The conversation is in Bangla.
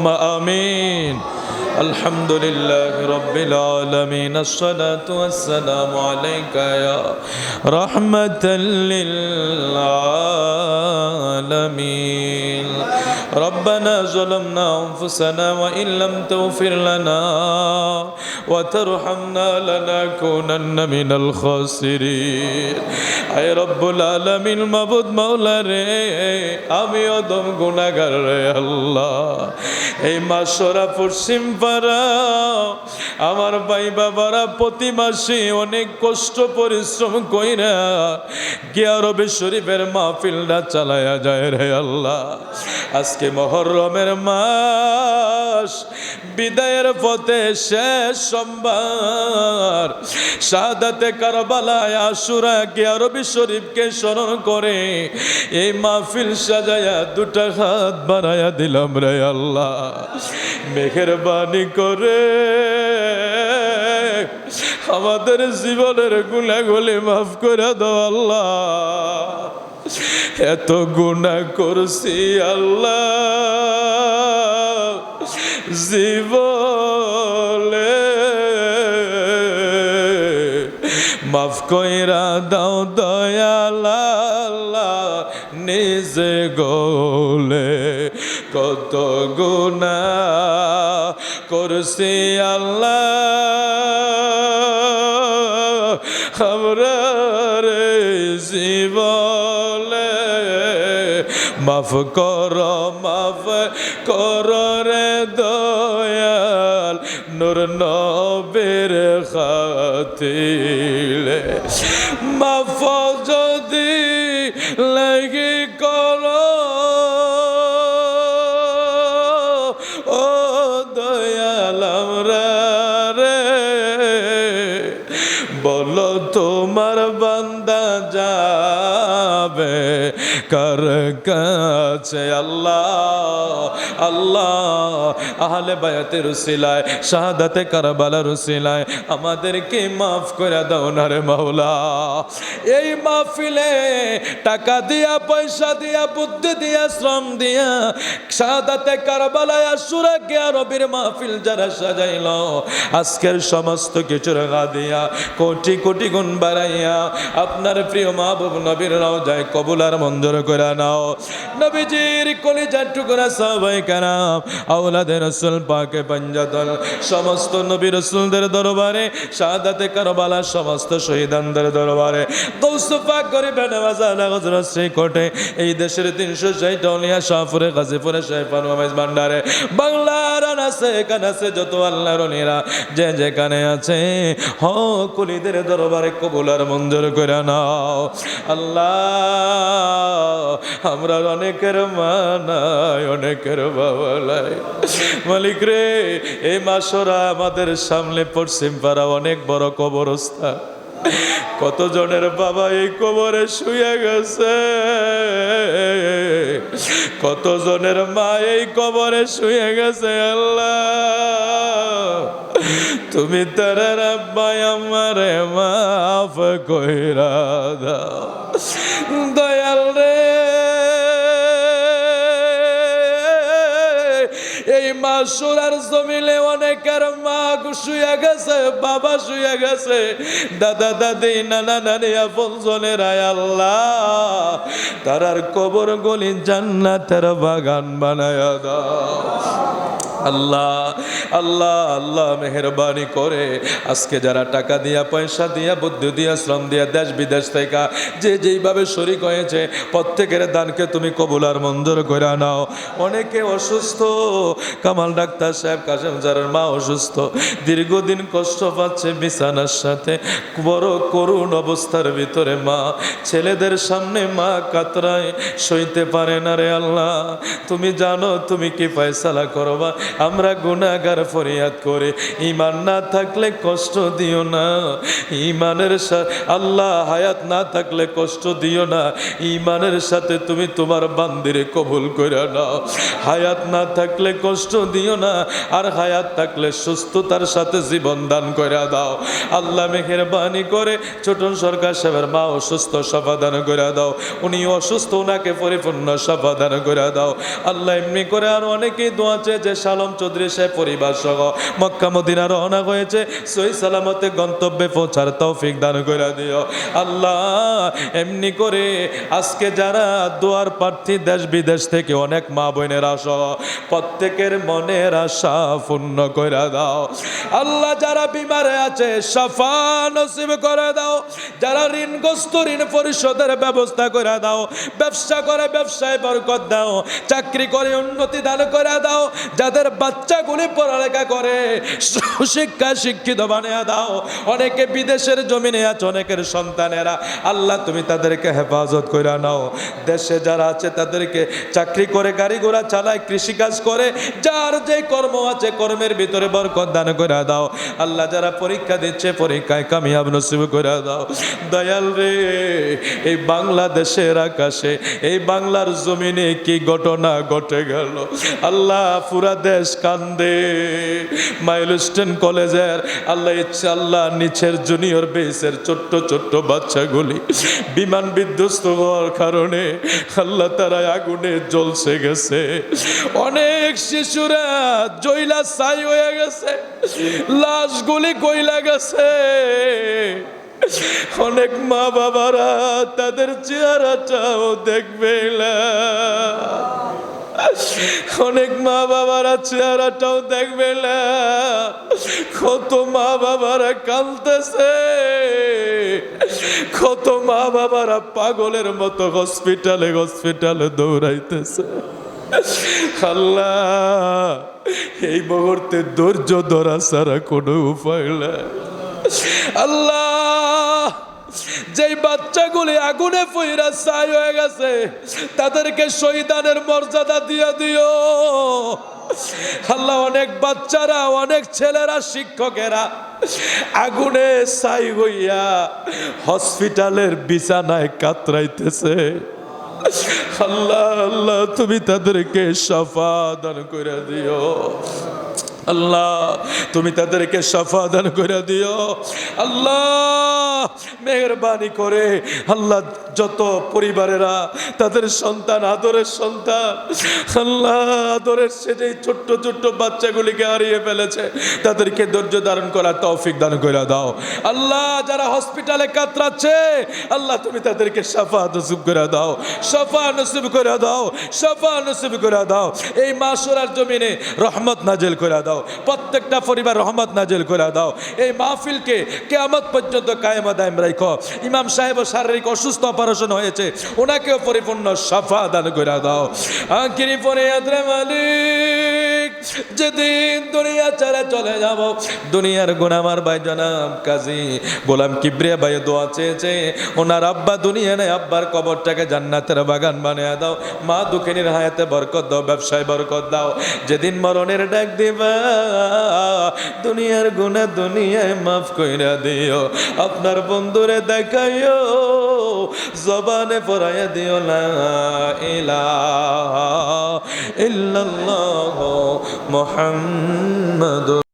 আল্লাহুম্মা আমিন। আলহামদুলিল্লাহ রাব্বিল আলামিন। আসসালাতু ওয়াসসালামু আলাইকা ইয়া রাহমাতাল লিল আলামিন। ربنا ظلمنا أنفسنا وإن لم تغفر لنا وترحمنا لنكونن من الخاسرين। আয় রব্বুল আলামিন, মাবুদ মাওলা রে, আমি অদম গুনাহগার রে আল্লাহ। এই মাসরা পশ্চিম পাড়া আমার ভাই বাবারা প্রতি মাসে অনেক কষ্ট পরিশ্রম কইরা গিয়া রবি শরীফের মাহফিলটা চালায়া যায় রে আল্লাহ। আজকে মুহররমের মাস, বিদায়ের পথে শেষ সোমবার, শাহাদাতে কারবালায় আশুরা গিয়া রবি শরীফকে স্মরণ করে এই মাহফিল সাজায়া দুটা হাত বাড়ায়া দিলাম রে আল্লাহ। মেহেরবানি করে আমাদের জীবনের গুনাহগুলি মাফ করে দাও আল্লাহ। এত গুনাহ করছি আল্লাহ, জীবনে মাফ কইরা দাও দয়াল আল্লাহ। নিজে গোলে কত গুনাহ করছি আল্লাহ, আমরা রে জীবনে মাফ কর রে দয়াল, নূর নবীর খাতিরে মাফ যদি লাগি করো ও দয়াল আমরা রে। বলো তোমার বান্দা যাবে কার কাছে আল্লাহ। আল্লাহ আহলে বায়াতের উসিলায়, শাহাদাতে কারবালার উসিলায় আমাদেরকে মাফ করে দাও না রে মাওলা। এই মাহফিলে টাকা দিয়া, পয়সা দিয়া, বুদ্ধি দিয়া, শ্রম দিয়া শাহাদাতে কারবালায় আশুরা গিয়া রবির মাহফিল যারা সাজাইল, আজকের সমস্ত কিছুর দিয়া কোটি কোটি গুণ বাড়াইয়া আপনার প্রিয় মাহবুব নবীর রওজায় কবুল আর মঞ্জুর করে নাও। নবীজির কলিজার টুকরা সাহাবায়ে কেরাম, আওলাদে রাসূল পাকে পঞ্জাতল, সমস্ত নবী রাসূলদের দরবারে, শাহাদাতে কারবালার সমস্ত শহীদানদের দরবারে, গৌস পাক গরিবে নওয়াজা হযরত শ্রী কোটে, এই দেশের 360 আউলিয়া শাহপুরে, গাজীপুরে, শাহপান ওয়াইজ ভান্ডারে, বাংলার আনাসে কানাসে যত আল্লাহর ওলিরা যে যেখানে আছে কুলিদের দরবারে কবুল আর মঞ্জুর করে নাও আল্লাহ। আমরা অনেকের মা নাই, অনেকের বাবা নাই, মালিক রে। এই মাসরা আমাদের সামনে পশ্চিম পাড়া অনেক বড় কবরস্থান, কতজনের বাবা এই কবরে শুয়ে গেছে, কতজনের মা এই কবরে শুয়ে গেছে আল্লাহ। তুমি তারা রাব্বাই আমারে মাফ কইরা দাও দয়াল রে। এই মাসুরার জমিলে অনেকের মা শুয়ে গেছে, বাবা শুয়ে গেছে, দাদা দাদি, নানা নানি, আপনজনেরা আল্লাহ তারার কবর গলি জান্নাতের বাগান বানায়া দাও আল্লাহ। আল্লাহ আল্লাহ মেহেরবানি করে আজকে যারা টাকা দিয়া, পয়সা দিয়া, বুদ্ধি দিয়া, শ্রম দিয়া, দেশ বিদেশ থেকে যে যেইভাবে শরীক হয়েছে, প্রত্যেকের দানকে তুমি কবুল আর মঞ্জুর করে নাও। অনেকে অসুস্থ, কামাল ডাক্তার সাহেব, কাশেম জারের মা অসুস্থ, দীর্ঘদিন কষ্ট পাচ্ছে বিছানার সাথে, বড় করুণ অবস্থার ভিতরে মা, ছেলেদের সামনে মা কাতরায়, সইতে পারে না রে আল্লাহ। তুমি জানো তুমি কি ফয়সালা করবা। আমরা গুনাহগার ফরিয়াদ করে ঈমান না থাকলে কষ্ট দিও না, ঈমানের সাথে আল্লাহ হায়াত না থাকলে কষ্ট দিও না, ঈমানের সাথে তুমি তোমার বান্দিরে কবুল করে নাও। হায়াত না থাকলে কষ্ট দিও না, আর হায়াত থাকলে সুস্থতার সাথে জীবন দান করে দাও। আল্লাহ মেহেরবানি করে ছোটন সরকার সাহেবের মা অসুস্থ, শাফা দান করে দাও। উনি অসুস্থ, ওনাকে পরিপূর্ণ শাফা দান করে দাও। আল্লাহ এমনি করে আর অনেকেই দোয়া চেয়েছে, শালম চৌধুরী সাহেব পরিবার সহ মক্কা মদিনা রওনা হয়েছে, সহি সালামতে গন্তব্যে পৌঁছার তৌফিক দান করে দিও। আল্লাহ এমনি করে আজকে যারা দোয়ার প্রার্থী দেশ বিদেশ থেকে অনেক মা বোনেরা সহ প্রত্যেকের মনের আশা পূর্ণ করে দাও। আল্লাহ যারা বিমারে আছে শাফা নসিব করে দাও, যারা ঋণগ্রস্ত ঋণ পরিশোধের ব্যবস্থা করে দাও, ব্যবসা করে ব্যবসায় বরকত দাও, চাকরি করে উন্নতি দান করে দাও, যাদের বাচ্চাগুলি পড়ালেখা করে শিক্ষা শিক্ষিত বানিয়ে দাও। অনেকে বিদেশের জমিনে আছে, অনেকের সন্তানেরা, আল্লাহ তুমি তাদেরকে হেফাজত করে নাও। দেশে যারা আছে তাদেরকে চাকরি করে, গাড়ি ঘোড়া চালায়, কৃষিকাজ করে, যার যে কর্ম আছে কর্মের ভিতরে বরকত দান করে দাও। আল্লাহ যারা পরীক্ষা দিচ্ছে পরীক্ষায় কামিয়াব নসিব করে দাও। দয়াল রে, এই বাংলাদেশের আকাশে, এই বাংলার জমিনে কি ঘটনা ঘটে গেল আল্লাহ, পুরা দেশ কান্দে। মাইলস্টোন কলেজের আল্লাহ ইচ্ছা আল্লাহ নিচের জুনিয়র বেসের ছোট্ট ছোট্ট বাচ্চাগুলি বিমান বিধ্বস্ত হওয়ার কারণে আল্লাহ তারা আগুনে জ্বলছে গেছে। অনেক শিশুরা জয়লা ছাই হয়ে গেছে, লাশগুলি কইলা গেছে। অনেক মা বাবারা তাদের চেহারাটাও দেখবে না, অনেক মা বাবারা চেহারাটাও দেখবে না। কত মা বাবারা কাঁদতেছে, কত মা বাবারা পাগলের মতো হসপিটালে হসপিটালে দৌড়াইতেছে। আল্লাহ এই মুহূর্তে ধৈর্য ধরা ছাড়া কোনো উপায় নাই। আল্লাহ যেই বাচ্চাগুলি আগুনে পুইরা ছাই হয়ে গেছে তাদেরকে শহীদানের মর্যাদা দিয়ে দিও। আল্লাহ অনেক বাচ্চারা, অনেক ছেলেরা, শিক্ষকেরা আগুনে ছাই হইয়া হসপিটালের বিছানায় কাতরাইতেছে। আল্লাহ আল্লাহ তুমি তাদেরকে শাফা দান করে দিও। আল্লাহ তুমি তাদেরকে শাফা দান করে দিও। আল্লাহ মেহেরবানি করে আল্লাহ যত পরিবারেরা তাদের সন্তান, আদরের সন্তান, আল্লাহ আদরের সে যে ছোট্ট ছোট্ট বাচ্চাগুলিকে হারিয়ে ফেলেছে তাদেরকে ধৈর্য ধারণ করার তৌফিক দান করে দাও। আল্লাহ যারা হসপিটালে কাতরাচ্ছে আল্লাহ তুমি তাদেরকে শাফা নসিব করে দাও, শাফা নসিব করে দাও, শাফা নসিব করে দাও। এই মাসুরার জমিনে রহমত নাজিল করে দাও, প্রত্যেকটা পরিবার রহমত নাজিল করে দাও। এই মাহফিলকে কিয়ামত পর্যন্ত কায়েম দায়েম রাখো। ইমাম সাহেব শারীরিক অসুস্থ, অপারেশন হয়েছে, ওনাকেও পরিপূর্ণ শাফা দান করে দাও। আখিরি ফরিয়াদ রে মালিক, যেদিন দুনিয়া ছেড়ে চলে যাব, দুনিয়ার গুনামার ভাই জনাব কাজী গোলাম কিবরিয়া ভাই দোয়া চেয়েছে, ওনার আব্বা দুনিয়া নেই, আব্বার কবরটাকে জান্নাতের বাগান বানিয়ে দাও। মা দুঃখিনীর হায়াতে বরকত দাও, ব্যবসায় বরকত দাও। যেদিন মরণের ডাক দিবা দুনিয়ার গুনাহ দুনিয়ায় মাফ কইরা দিও। আপনার বন্ধুরে দেখাইও, জবানে পড়াইয়া দিও লা ইলাহা ইল্লাল্লাহ মুহাম্মাদুর